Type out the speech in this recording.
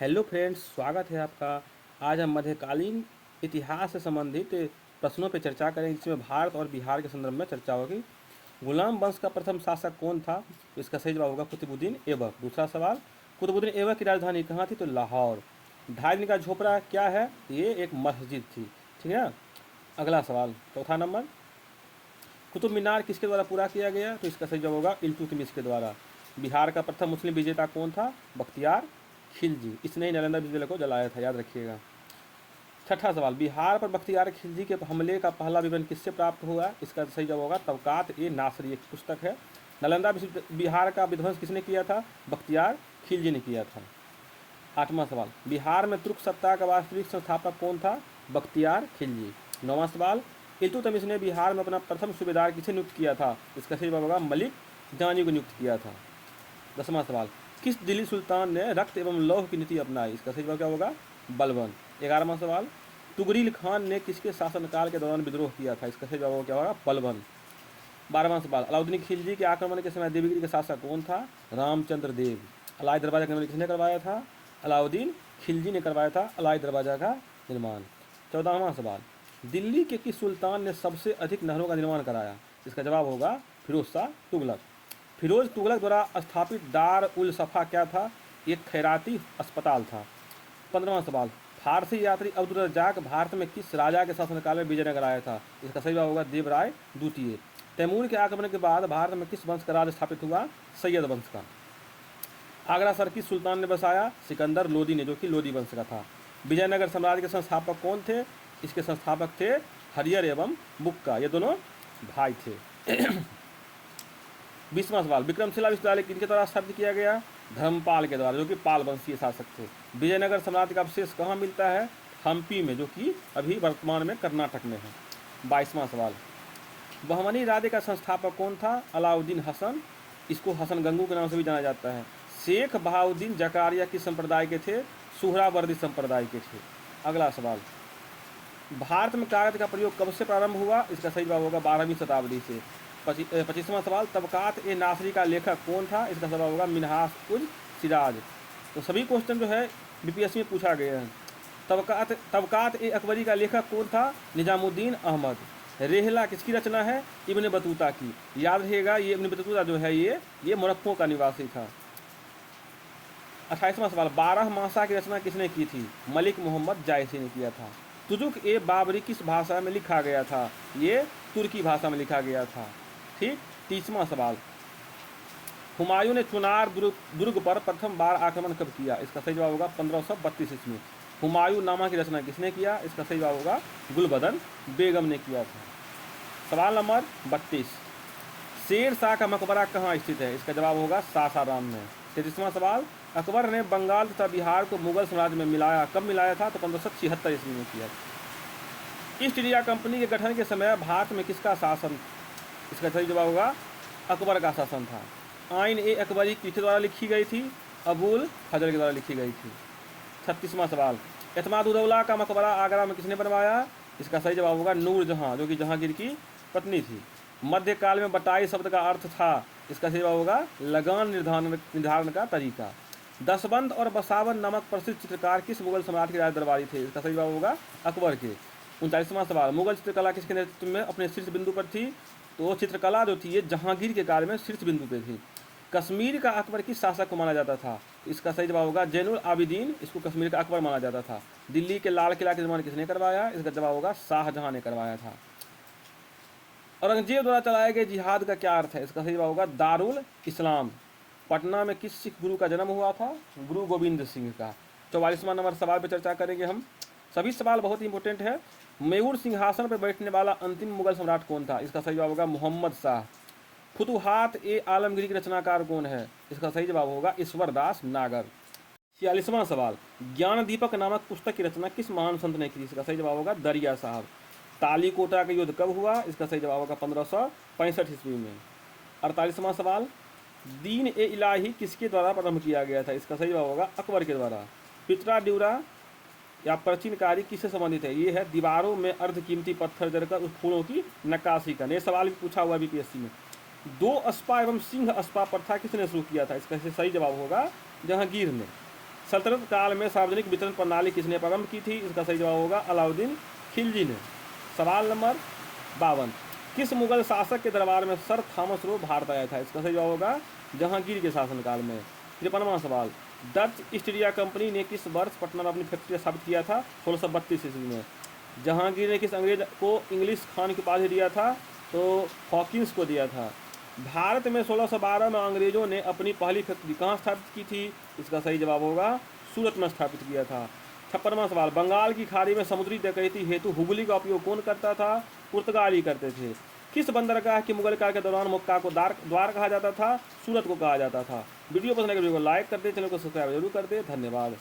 Hello friends, स्वागत है आपका। आज हम मध्यकालीन इतिहास से संबंधित प्रश्नों पर चर्चा करेंगे, जिसमें भारत और बिहार के संदर्भ में चर्चा होगी। गुलाम वंश का प्रथम शासक कौन था? इसका सही जवाब होगा कुतुबुद्दीन ऐबक। दूसरा सवाल, कुतुबुद्दीन ऐबक की राजधानी कहाँ थी? तो लाहौर। ढाई दिन का झोपड़ा क्या है? ये एक मस्जिद थी। ठीक है। अगला सवाल, चौथा नंबर, कुतुब मीनार किसके द्वारा पूरा किया गया? तो इसका सही जवाब होगा इल्तुतमिश के द्वारा। बिहार का प्रथम मुस्लिम विजेता कौन था? बख्तियार खिलजी। इसने ही नालंदा विश्वविद्यालय को जलाया था, याद रखिएगा। छठा सवाल, बिहार पर बख्तियार खिलजी के हमले का पहला विवरण किससे प्राप्त हुआ? इसका सही जवाब होगा तबकात ए नासरी, एक पुस्तक है। नालंदा बिहार का विध्वंस किसने किया था? बख्तियार खिलजी ने किया था। आठवां सवाल, बिहार में तुर्क सत्ता का वास्तविक संस्थापक कौन था? बख्तियार खिलजी। नौवां सवाल, इल्तुतमिश ने बिहार में अपना प्रथम सूबेदार किसे नियुक्त किया था? इसका सही जवाब होगा मलिक जानी को नियुक्त किया था। 10वां सवाल, किस दिल्ली सुल्तान ने रक्त एवं लौह की नीति अपनाई? इसका सही जवाब क्या होगा? बलबन। 11वां सवाल, तुगरील खान ने किसके शासनकाल के दौरान विद्रोह किया था? इसका सही जवाब क्या होगा? बलबन। 12वां सवाल, अलाउद्दीन खिलजी के आक्रमण के समय देवगिरी का शासक कौन था? रामचंद्र देव। अलाई दरवाजा का निर्माण किसने करवाया था? अलाउद्दीन खिलजी ने करवाया था अलाई दरवाजा का निर्माण। 14वां सवाल, दिल्ली के किस सुल्तान ने सबसे अधिक नहरों का निर्माण कराया? इसका जवाब होगा फिरोज शाह तुगलक। फिरोज तुगलक द्वारा स्थापित दार उल सफ़ा क्या था? एक खैराती अस्पताल था। 15वां सवाल, फारसी यात्री अब्दुल रज्जाक भारत में किस राजा के शासनकाल में विजयनगर आया था? इसका सही जवाब होगा देवराय द्वितीय। तैमूर के आक्रमण के बाद भारत में किस वंश का राज स्थापित हुआ? सैयद वंश का। आगरा शहर किस सुल्तान ने बसाया? सिकंदर लोदी ने, जो कि लोदी वंश का था। विजयनगर साम्राज्य के संस्थापक कौन थे? इसके संस्थापक थे हरियर एवं बुक्का, ये दोनों भाई थे। 20वां सवाल, विक्रमशिला विश्वविद्यालय किनके द्वारा स्थापित किया गया? धर्मपाल के द्वारा, जो कि पाल वंशीय शासक थे। विजयनगर साम्राज्य का अवशेष कहाँ मिलता है? हम्पी में, जो कि अभी वर्तमान में कर्नाटक में है। 22वां सवाल, बहमनी राज्य का संस्थापक कौन था? अलाउद्दीन हसन, इसको हसन गंगू के नाम से भी जाना जाता है। शेख बहाउद्दीन जकारिया किस संप्रदाय के थे? सुहरावर्दी संप्रदाय के थे। अगला सवाल, भारत में कागज का प्रयोग कब से प्रारंभ हुआ? इसका सही जवाब होगा 12वीं शताब्दी से। 25वां सवाल, तबकात ए नासरी का लेखक कौन था? इसका जवाब होगा मिन्हास उज सिराज। तो सभी क्वेश्चन जो है बीपीएससी में पूछा गया है। तबकात ए अकबरी का लेखक कौन था? निजामुद्दीन अहमद। रेहला किसकी रचना है? इब्न बतूता की। याद रहेगा, ये इब्न बतूता जो है ये मोरक्को का निवासी था। 28वां सवाल, 12 मासा की रचना किसने की थी? मलिक मोहम्मद जायसी ने किया था। तुजुक ए बाबरी किस भाषा में लिखा गया था? ये तुर्की भाषा में लिखा गया था। ठीक। 30वां सवाल, हुमायूं ने चुनार दुर्ग पर प्रथम बार आक्रमण कब किया? इसका सही जवाब होगा 1532 ईस्वी में। हुमायूं नामा की रचना किसने किया? इसका सही जवाब होगा गुलबदन बेगम ने किया था। सवाल नंबर 32, शेर शाह का मकबरा कहाँ स्थित है? इसका जवाब होगा सासाराम में। 33वां सवाल, अकबर ने बंगाल तथा बिहार को मुगल साम्राज्य में मिलाया, कब मिलाया था? तो 1576 ईस्वी में किया। ईस्ट इंडिया कंपनी के गठन के समय भारत में किसका शासन? इसका सही जवाब होगा अकबर का शासन था। आइन ए अकबरी किसके द्वारा लिखी गई थी? अबुल फजल के द्वारा लिखी गई थी। 36वां सवाल, एतमादुद्दौला का मकबरा आगरा में किसने बनवाया? इसका सही जवाब होगा नूरजहां, जो कि जहांगीर की पत्नी थी। मध्यकाल में बटाई शब्द का अर्थ था? इसका सही जवाब होगा लगान निर्धारण का तरीका। दसबंद और बसावन नामक प्रसिद्ध चित्रकार किस मुगल सम्राट के राज दरबारी थे? इसका सही जवाब होगा अकबर के। 39वां सवाल, मुगल चित्रकला किसके नेतृत्व में अपने शीर्ष बिंदु पर थी? तो चित्रकला जो थी ये जहांगीर के काल में शीर्ष बिंदु पे थी। कश्मीर का अकबर किस शासक को माना जाता था? इसका सही जवाब होगा जैनुल आबिदीन, इसको कश्मीर का अकबर माना जाता था। दिल्ली के लाल किला का निर्माण किसने करवाया? इसका जवाब होगा शाहजहां ने करवाया था। औरंगजेब द्वारा चलाए गए जिहाद का क्या अर्थ है? इसका सही जवाब होगा दारुल इस्लाम। पटना में किस सिख गुरु का जन्म हुआ था? गुरु गोविंद सिंह का। 44वां नंबर सवाल पर चर्चा करेंगे हम। सभी सवाल बहुत ही इंपॉर्टेंट है। मयूर सिंहासन पर बैठने वाला अंतिम मुगल सम्राट कौन था? इसका सही जवाब होगा मोहम्मद शाह। फुतुहात ए आलमगीर के रचनाकार कौन है? इसका सही जवाब होगा ईश्वरदास नागर। 46वां सवाल, ज्ञान दीपक नामक पुस्तक की रचना किस महान संत ने की? इसका सही जवाब होगा दरिया साहब। तालीकोटा का युद्ध कब हुआ? इसका सही जवाब होगा 1565 ईस्वी में। 48वां सवाल, दीन ए इलाही किसके द्वारा प्रारंभ किया गया था? इसका सही जवाब होगा अकबर के द्वारा। पित्रा ड्यूरा या प्राचीन कार्य किससे संबंधित है? ये है दीवारों में अर्धकीमती पत्थर जड़कर उस फूलों की नक्काशी करने। सवाल भी पूछा हुआ बीपीएससी में। 2 अस्पा एवं सिंह अस्पा प्रथा किसने शुरू किया था? इसका सही जवाब होगा जहांगीर ने। सल्तनत काल में सार्वजनिक वितरण प्रणाली किसने प्रारंभ की थी? इसका सही जवाब होगा अलाउद्दीन खिलजी ने। सवाल नंबर 52, किस मुगल शासक के दरबार में सर थॉमस रो भारत आया था? इसका सही जवाब होगा जहांगीर के शासनकाल में। 53वां सवाल, डच ईस्ट इंडिया कंपनी ने किस वर्ष पटना में अपनी फैक्ट्री स्थापित किया था? 1632 ईस्वी में। जहांगीर ने किस अंग्रेज को इंग्लिश खान की उपाधि दिया था? तो हॉकिंस को दिया था। भारत में 1612 में अंग्रेजों ने अपनी पहली फैक्ट्री कहाँ स्थापित की थी? इसका सही जवाब होगा सूरत में स्थापित किया था। 56वां सवाल, बंगाल की खाड़ी में समुद्री डकैती हेतु हुगली का उपयोग कौन करता था? पुर्तगाली करते थे। किस बंदरगाह की मुगल काल के दौरान मक्का को द्वार कहा जाता था? सूरत को कहा जाता था। वीडियो पसंद आए वीडियो को लाइक कर दे, चैनल को सब्सक्राइब जरूर कर दे। धन्यवाद।